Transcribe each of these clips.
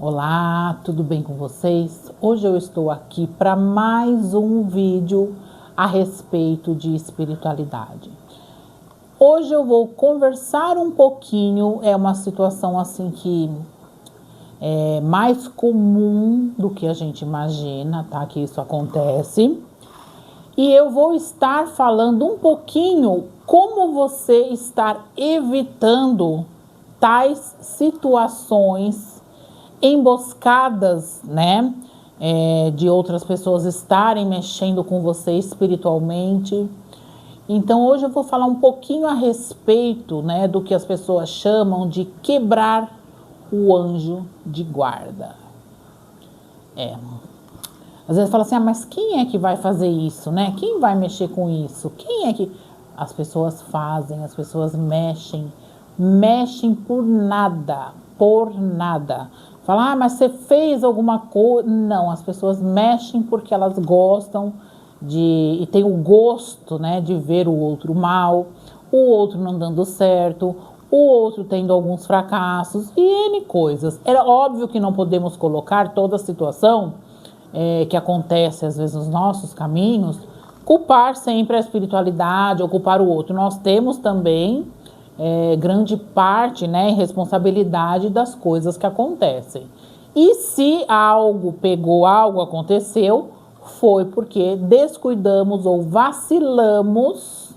Olá, tudo bem com vocês? Hoje eu estou aqui para mais um vídeo a respeito de espiritualidade. Hoje eu vou conversar um pouquinho, é uma situação assim que é mais comum do que a gente imagina, tá? Que isso acontece. E eu vou estar falando um pouquinho como você estar evitando tais situações emboscadas, né, de outras pessoas estarem mexendo com você espiritualmente. Então hoje eu vou falar um pouquinho a respeito, né, do que as pessoas chamam de quebrar o anjo de guarda. Às vezes fala assim, mas quem é que vai fazer isso, né? Quem vai mexer com isso? Quem é que... As pessoas fazem, as pessoas mexem por nada, Fala, mas você fez alguma coisa? Não, as pessoas mexem porque elas gostam e tem o gosto, né, de ver o outro mal, o outro não dando certo, o outro tendo alguns fracassos e N coisas. Era óbvio que não podemos colocar toda a situação que acontece às vezes nos nossos caminhos, culpar sempre a espiritualidade ou culpar o outro. Nós temos também grande parte, né, responsabilidade das coisas que acontecem. E se algo pegou, algo aconteceu, foi porque descuidamos ou vacilamos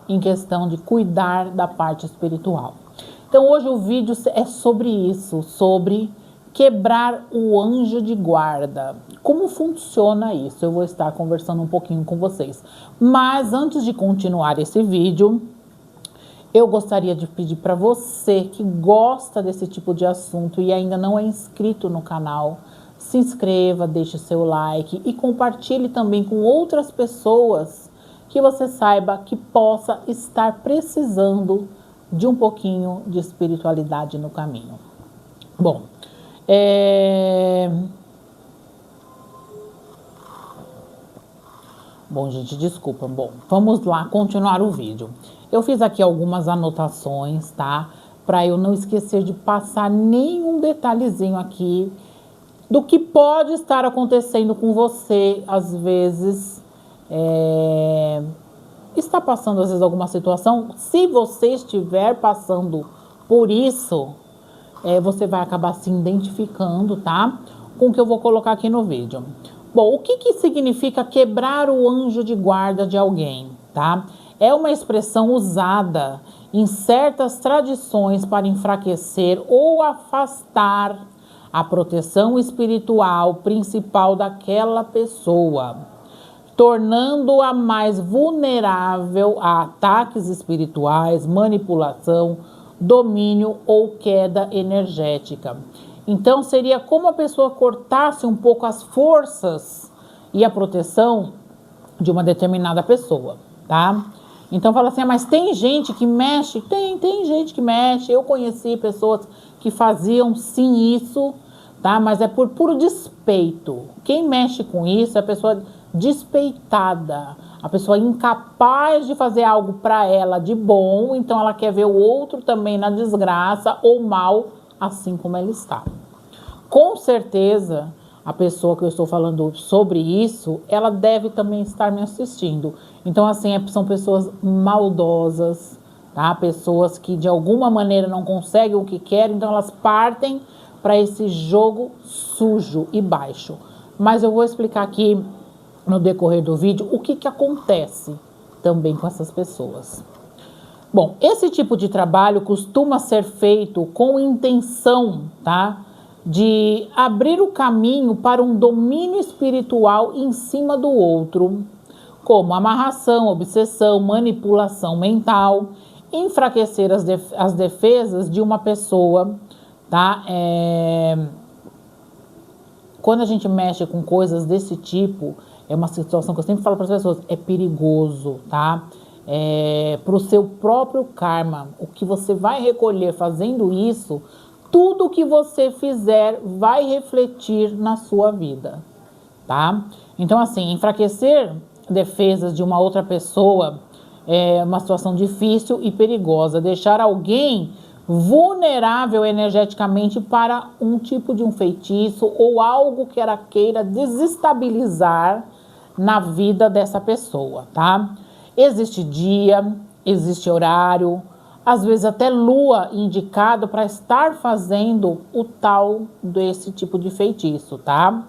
em questão de cuidar da parte espiritual. Então hoje o vídeo é sobre isso, sobre quebrar o anjo de guarda. Como funciona isso? Eu vou estar conversando um pouquinho com vocês. Mas antes de continuar esse vídeo, eu gostaria de pedir para você que gosta desse tipo de assunto e ainda não é inscrito no canal, se inscreva, deixe seu like e compartilhe também com outras pessoas que você saiba que possa estar precisando de um pouquinho de espiritualidade no caminho. Bom, Bom, gente, desculpa. Bom, vamos lá continuar o vídeo. Eu fiz aqui algumas anotações, tá? Para eu não esquecer de passar nenhum detalhezinho aqui do que pode estar acontecendo com você. Às vezes, está passando às vezes alguma situação. Se você estiver passando por isso, você vai acabar se identificando, tá? Com o que eu vou colocar aqui no vídeo. Bom, o que significa quebrar o anjo de guarda de alguém, tá? É uma expressão usada em certas tradições para enfraquecer ou afastar a proteção espiritual principal daquela pessoa, tornando-a mais vulnerável a ataques espirituais, manipulação, domínio ou queda energética. Então seria como a pessoa cortasse um pouco as forças e a proteção de uma determinada pessoa, tá? Então fala assim, mas tem gente que mexe? Tem gente que mexe. Eu conheci pessoas que faziam sim isso, tá? Mas é por puro despeito. Quem mexe com isso é a pessoa despeitada, a pessoa incapaz de fazer algo para ela de bom, então ela quer ver o outro também na desgraça ou mal, assim como ela está. Com certeza, a pessoa que eu estou falando sobre isso, ela deve também estar me assistindo. Então, assim, são pessoas maldosas, tá? Pessoas que de alguma maneira não conseguem o que querem, então elas partem para esse jogo sujo e baixo. Mas eu vou explicar aqui no decorrer do vídeo o que acontece também com essas pessoas. Bom, esse tipo de trabalho costuma ser feito com intenção, tá? De abrir o caminho para um domínio espiritual em cima do outro, como amarração, obsessão, manipulação mental, enfraquecer as defesas de uma pessoa, tá? Quando a gente mexe com coisas desse tipo, é uma situação que eu sempre falo para as pessoas, é perigoso, tá? Para o seu próprio karma, o que você vai recolher fazendo isso, tudo que você fizer vai refletir na sua vida, tá? Então, assim, enfraquecer defesas de uma outra pessoa é uma situação difícil e perigosa. Deixar alguém vulnerável energeticamente para um tipo de um feitiço ou algo que ela queira desestabilizar na vida dessa pessoa, tá? Existe dia, existe horário, às vezes até lua indicado para estar fazendo o tal desse tipo de feitiço, tá?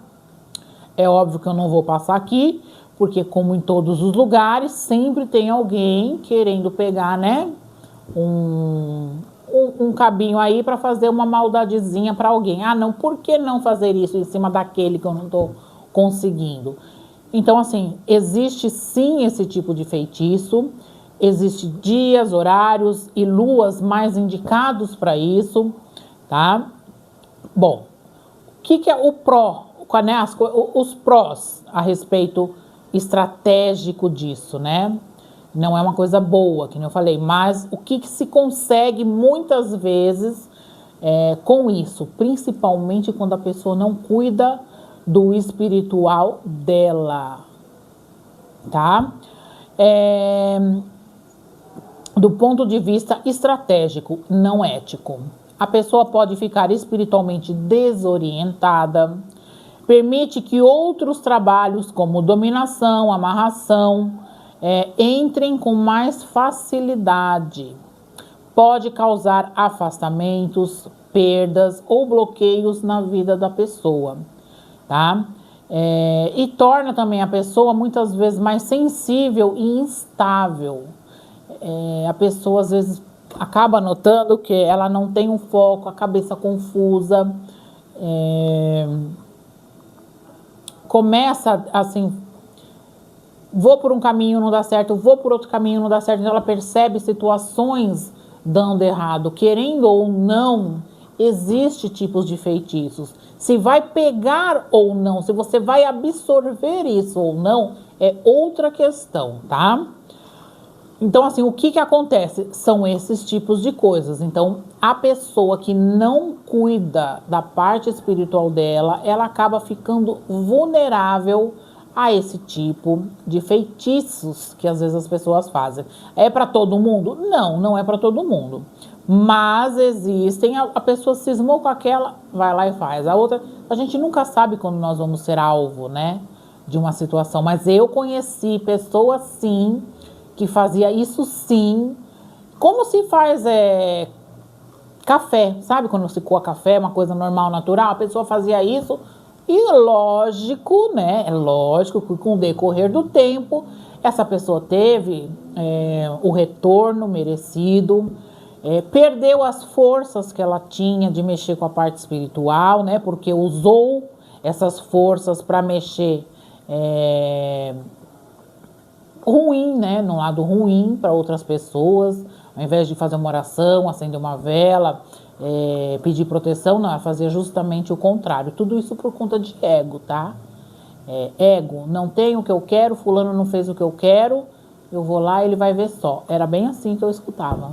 É óbvio que eu não vou passar aqui, porque como em todos os lugares, sempre tem alguém querendo pegar, né, um cabinho aí para fazer uma maldadezinha para alguém. Ah, não, por que não fazer isso em cima daquele que eu não estou conseguindo? Então, assim, existe sim esse tipo de feitiço, existe dias, horários e luas mais indicados para isso, tá? Bom, o que é o pró, né, os prós a respeito estratégico disso, né? Não é uma coisa boa, que eu falei, mas o que se consegue muitas vezes com isso, principalmente quando a pessoa não cuida do espiritual dela, tá? Do ponto de vista estratégico, não ético. A pessoa pode ficar espiritualmente desorientada, permite que outros trabalhos como dominação, amarração, entrem com mais facilidade. Pode causar afastamentos, perdas ou bloqueios na vida da pessoa, tá? E torna também a pessoa muitas vezes mais sensível e instável. A pessoa às vezes acaba notando que ela não tem um foco, a cabeça confusa, começa assim, vou por um caminho, não dá certo, vou por outro caminho, não dá certo, então ela percebe situações dando errado, querendo ou não, existe tipos de feitiços. Se vai pegar ou não, se você vai absorver isso ou não, é outra questão, tá? Então, assim, o que acontece? São esses tipos de coisas. Então, a pessoa que não cuida da parte espiritual dela, ela acaba ficando vulnerável a esse tipo de feitiços que às vezes as pessoas fazem. É para todo mundo? Não, não é para todo mundo. Mas existem, a pessoa cismou com aquela, vai lá e faz. A outra, a gente nunca sabe quando nós vamos ser alvo, né, de uma situação. Mas eu conheci pessoas, sim, que fazia isso sim, como se faz café, sabe? Quando se coa café, uma coisa normal, natural, a pessoa fazia isso e lógico, né? É lógico que com o decorrer do tempo, essa pessoa teve o retorno merecido, perdeu as forças que ela tinha de mexer com a parte espiritual, né? Porque usou essas forças para mexer ruim, né? No lado ruim para outras pessoas, ao invés de fazer uma oração, acender uma vela, pedir proteção, não, é fazer justamente o contrário. Tudo isso por conta de ego, tá? Ego, não tenho o que eu quero, fulano não fez o que eu quero, eu vou lá e ele vai ver só. Era bem assim que eu escutava.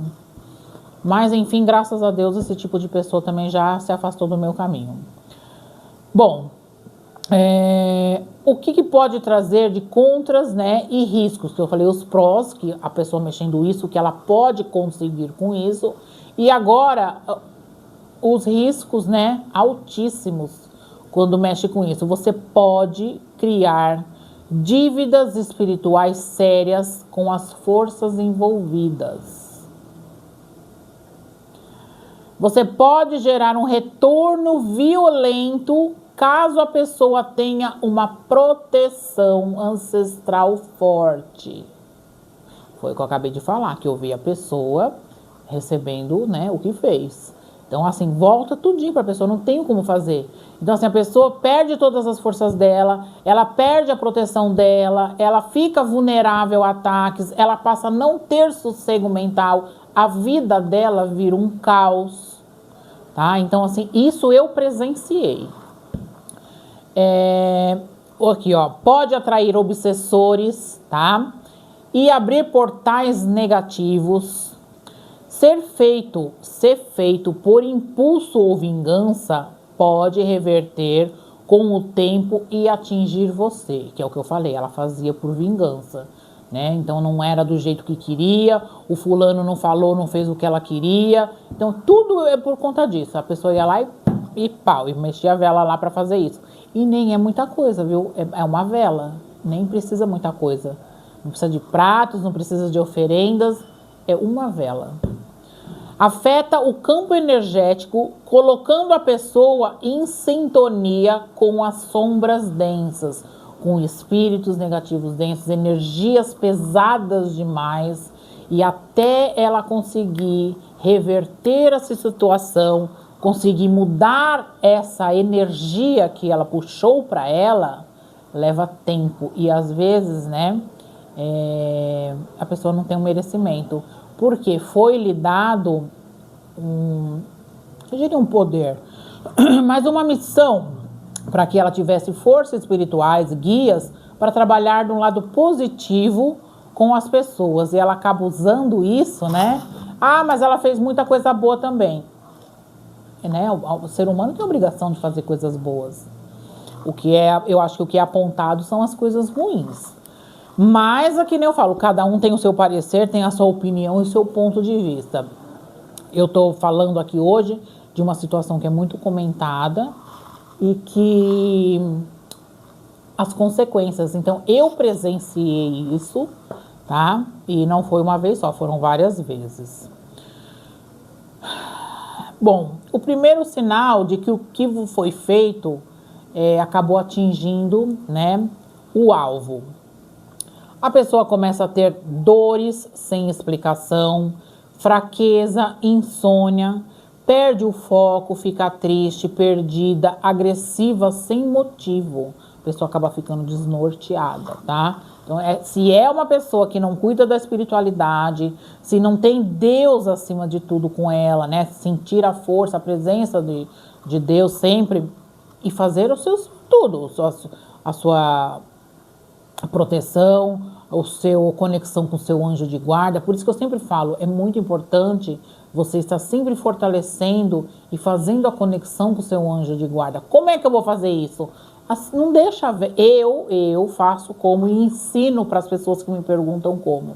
Mas, enfim, graças a Deus, esse tipo de pessoa também já se afastou do meu caminho. Bom, o que pode trazer de contras, né, e riscos? Que eu falei os prós, que a pessoa mexendo isso, que ela pode conseguir com isso. E agora, os riscos, né, altíssimos quando mexe com isso. Você pode criar dívidas espirituais sérias com as forças envolvidas. Você pode gerar um retorno violento caso a pessoa tenha uma proteção ancestral forte. Foi o que eu acabei de falar, que eu vi a pessoa recebendo, né, o que fez. Então, assim, volta tudinho para a pessoa, não tem como fazer. Então, assim, a pessoa perde todas as forças dela, ela perde a proteção dela, ela fica vulnerável a ataques, ela passa a não ter sossego mental, a vida dela vira um caos, tá? Então, assim, isso eu presenciei. Aqui, ó, pode atrair obsessores, tá? E abrir portais negativos. Ser feito por impulso ou vingança pode reverter com o tempo e atingir você, que é o que eu falei, ela fazia por vingança, né? Então não era do jeito que queria, o fulano não falou, não fez o que ela queria. Então tudo é por conta disso. A pessoa ia lá e pau, e mexia a vela lá para fazer isso. E nem é muita coisa, viu? É uma vela, nem precisa muita coisa. Não precisa de pratos, não precisa de oferendas, é uma vela. Afeta o campo energético, colocando a pessoa em sintonia com as sombras densas, com espíritos negativos densos, energias pesadas demais, e até ela conseguir reverter essa situação, conseguir mudar essa energia que ela puxou para ela, leva tempo. E às vezes, né, a pessoa não tem um merecimento, porque foi lhe dado eu diria um poder, mas uma missão para que ela tivesse forças espirituais, guias, para trabalhar de um lado positivo com as pessoas. E ela acaba usando isso, né? Ah, mas ela fez muita coisa boa também. Né? O ser humano tem a obrigação de fazer coisas boas. Eu acho que o que é apontado são as coisas ruins. Mas, aqui nem eu falo, cada um tem o seu parecer, tem a sua opinião e o seu ponto de vista. Eu estou falando aqui hoje de uma situação que é muito comentada e que as consequências. Então, eu presenciei isso, tá? E não foi uma vez só, foram várias vezes. Bom, o primeiro sinal de que o que foi feito acabou atingindo, né, o alvo. A pessoa começa a ter dores sem explicação, fraqueza, insônia, perde o foco, fica triste, perdida, agressiva, sem motivo. A pessoa acaba ficando desnorteada, tá? Então, se é uma pessoa que não cuida da espiritualidade, se não tem Deus acima de tudo com ela, né? Sentir a força, a presença de Deus sempre e fazer os seus tudo, a sua proteção, a sua conexão com o seu anjo de guarda. Por isso que eu sempre falo, é muito importante você estar sempre fortalecendo e fazendo a conexão com o seu anjo de guarda. Como é que eu vou fazer isso? Não deixa ver. Eu faço como e ensino para as pessoas que me perguntam como.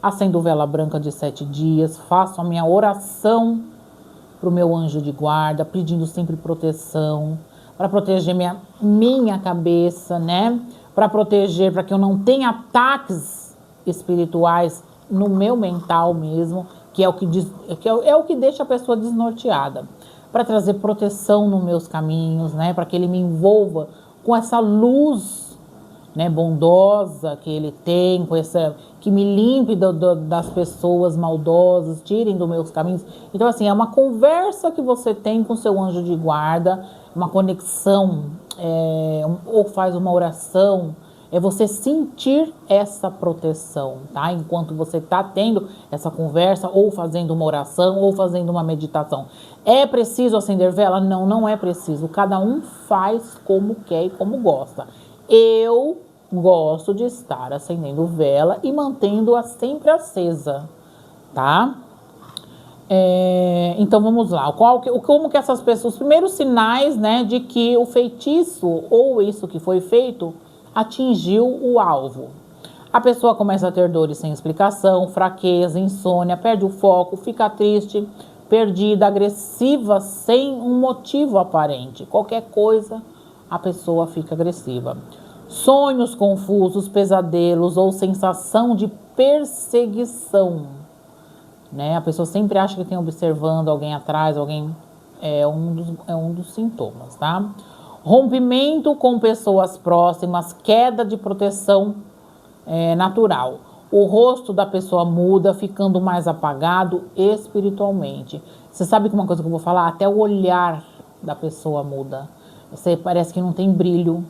Acendo vela branca de 7 dias, faço a minha oração para o meu anjo de guarda, pedindo sempre proteção, para proteger minha cabeça, né? Para proteger, para que eu não tenha ataques espirituais no meu mental mesmo, que é o que deixa a pessoa desnorteada. Para trazer proteção nos meus caminhos, né? Para que ele me envolva com essa luz, né, bondosa que ele tem, que me limpe das pessoas maldosas, tirem dos meus caminhos. Então, assim, é uma conversa que você tem com seu anjo de guarda, uma conexão, ou faz uma oração, é você sentir essa proteção, tá? Enquanto você está tendo essa conversa, ou fazendo uma oração, ou fazendo uma meditação. É preciso acender vela? Não, não é preciso. Cada um faz como quer e como gosta. Eu gosto de estar acendendo vela e mantendo-a sempre acesa, tá? Então vamos lá. Como que essas pessoas, os primeiros sinais, né, de que o feitiço ou isso que foi feito atingiu o alvo. A pessoa começa a ter dores sem explicação, fraqueza, insônia, perde o foco, fica triste, perdida, agressiva, sem um motivo aparente. Qualquer coisa, a pessoa fica agressiva. Sonhos confusos, pesadelos ou sensação de perseguição, né? A pessoa sempre acha que tem observando alguém atrás, alguém é um dos sintomas, tá? Rompimento com pessoas próximas, queda de proteção natural. O rosto da pessoa muda, ficando mais apagado espiritualmente. Você sabe que uma coisa que eu vou falar? Até o olhar da pessoa muda. Você parece que não tem brilho.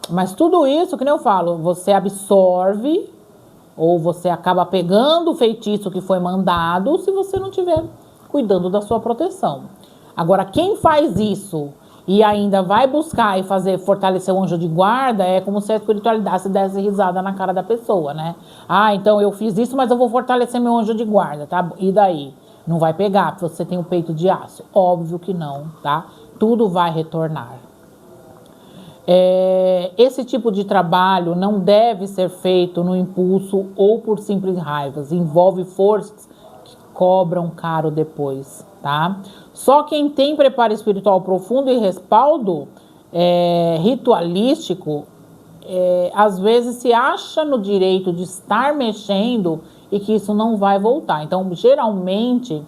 Mas tudo isso, que nem eu falo, você absorve ou você acaba pegando o feitiço que foi mandado se você não estiver cuidando da sua proteção. Agora, quem faz isso e ainda vai buscar e fortalecer o anjo de guarda, é como se a espiritualidade se desse risada na cara da pessoa, né? Ah, então eu fiz isso, mas eu vou fortalecer meu anjo de guarda, tá? E daí? Não vai pegar, porque você tem o peito de aço. Óbvio que não, tá? Tudo vai retornar. Esse tipo de trabalho não deve ser feito no impulso ou por simples raivas. Envolve forças que cobram caro depois, tá? Só quem tem preparo espiritual profundo e respaldo ritualístico, às vezes se acha no direito de estar mexendo e que isso não vai voltar. Então, geralmente,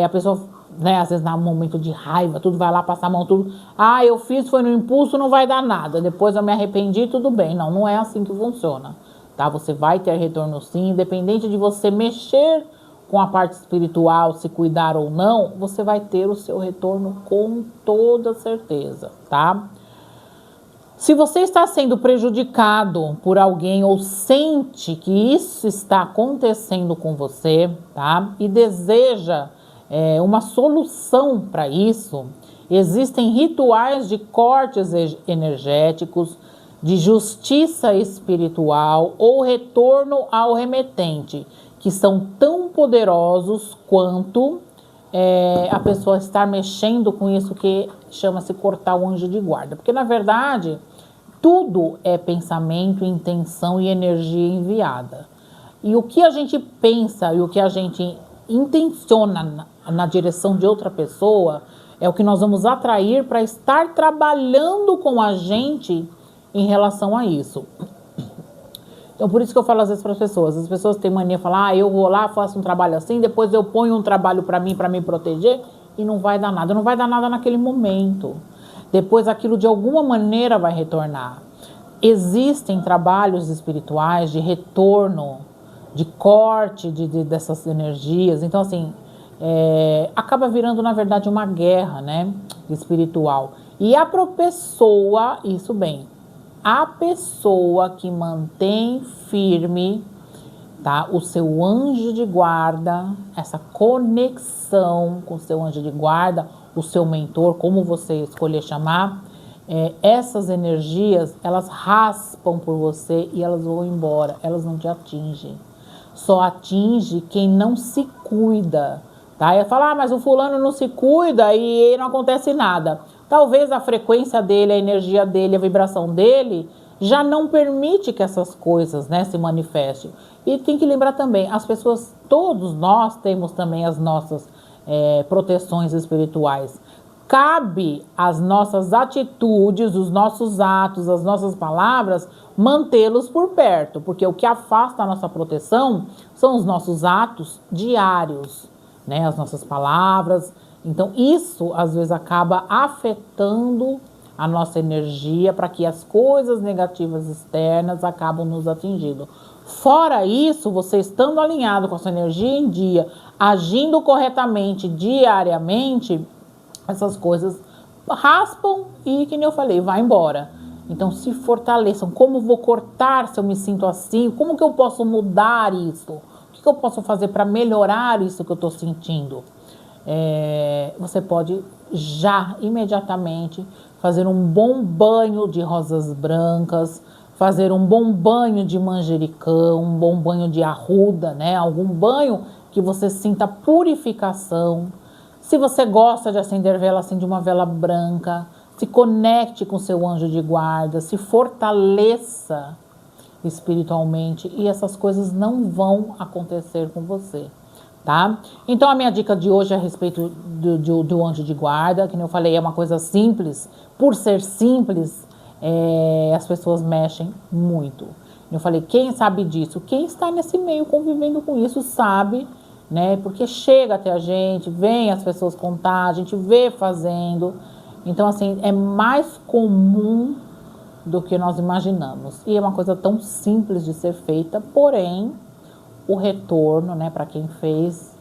a pessoa, né, às vezes no momento de raiva, tudo vai lá passar a mão, tudo. Ah, eu fiz, foi no impulso, não vai dar nada. Depois eu me arrependi, tudo bem. Não, não é assim que funciona, tá? Você vai ter retorno sim, independente de você mexer com a parte espiritual, se cuidar ou não, você vai ter o seu retorno com toda certeza, tá? Se você está sendo prejudicado por alguém ou sente que isso está acontecendo com você, tá? E deseja uma solução para isso, existem rituais de cortes energéticos, de justiça espiritual ou retorno ao remetente, que são tão poderosos quanto a pessoa estar mexendo com isso que chama-se cortar o anjo de guarda. Porque, na verdade, tudo é pensamento, intenção e energia enviada. E o que a gente pensa e o que a gente intenciona na direção de outra pessoa é o que nós vamos atrair para estar trabalhando com a gente em relação a isso. Então, por isso que eu falo às vezes para as pessoas têm mania de falar, eu vou lá, faço um trabalho assim, depois eu ponho um trabalho para mim proteger, e não vai dar nada. Não vai dar nada naquele momento. Depois aquilo de alguma maneira vai retornar. Existem trabalhos espirituais de retorno, de corte dessas energias. Então, assim, acaba virando, na verdade, uma guerra, né, espiritual. E a pessoa, isso bem, a pessoa que mantém firme, tá, o seu anjo de guarda, essa conexão com o seu anjo de guarda, o seu mentor, como você escolher chamar, essas energias, elas raspam por você e elas vão embora, elas não te atingem. Só atinge quem não se cuida, tá? E fala, mas o fulano não se cuida e não acontece nada. Talvez a frequência dele, a energia dele, a vibração dele já não permite que essas coisas, né, se manifestem. E tem que lembrar também, as pessoas, todos nós temos também as nossas proteções espirituais. Cabe às nossas atitudes, os nossos atos, as nossas palavras, mantê-los por perto, porque o que afasta a nossa proteção são os nossos atos diários, né, as nossas palavras. Então, isso, às vezes, acaba afetando a nossa energia para que as coisas negativas externas acabam nos atingindo. Fora isso, você estando alinhado com a sua energia em dia, agindo corretamente diariamente, essas coisas raspam e, que nem eu falei, vai embora. Então, se fortaleçam. Como vou cortar se eu me sinto assim? Como que eu posso mudar isso? O que eu posso fazer para melhorar isso que eu estou sentindo? Você pode já, imediatamente, fazer um bom banho de rosas brancas, fazer um bom banho de manjericão, um bom banho de arruda, né? Algum banho que você sinta purificação. Se você gosta de acender vela, acende uma vela branca, se conecte com seu anjo de guarda, se fortaleça espiritualmente e essas coisas não vão acontecer com você, tá? Então a minha dica de hoje é a respeito do anjo de guarda, que eu falei, é uma coisa simples. Por ser simples, as pessoas mexem muito. Eu falei, quem sabe disso? Quem está nesse meio convivendo com isso sabe, né? Porque chega até a gente, vem as pessoas contar, a gente vê fazendo. Então, assim, é mais comum do que nós imaginamos. E é uma coisa tão simples de ser feita, porém, o retorno, né, para quem fez,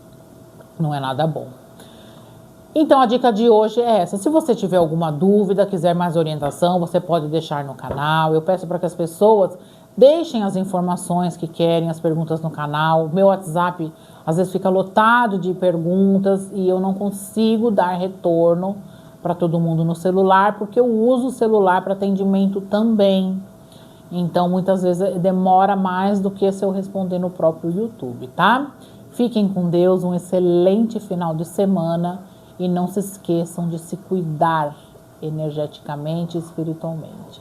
não é nada bom. Então, a dica de hoje é essa. Se você tiver alguma dúvida, quiser mais orientação, você pode deixar no canal. Eu peço para que as pessoas deixem as informações que querem, as perguntas no canal. Meu WhatsApp, às vezes, fica lotado de perguntas e eu não consigo dar retorno para todo mundo no celular, porque eu uso o celular para atendimento também. Então, muitas vezes, demora mais do que se eu responder no próprio YouTube, tá? Fiquem com Deus, um excelente final de semana. E não se esqueçam de se cuidar energeticamente e espiritualmente.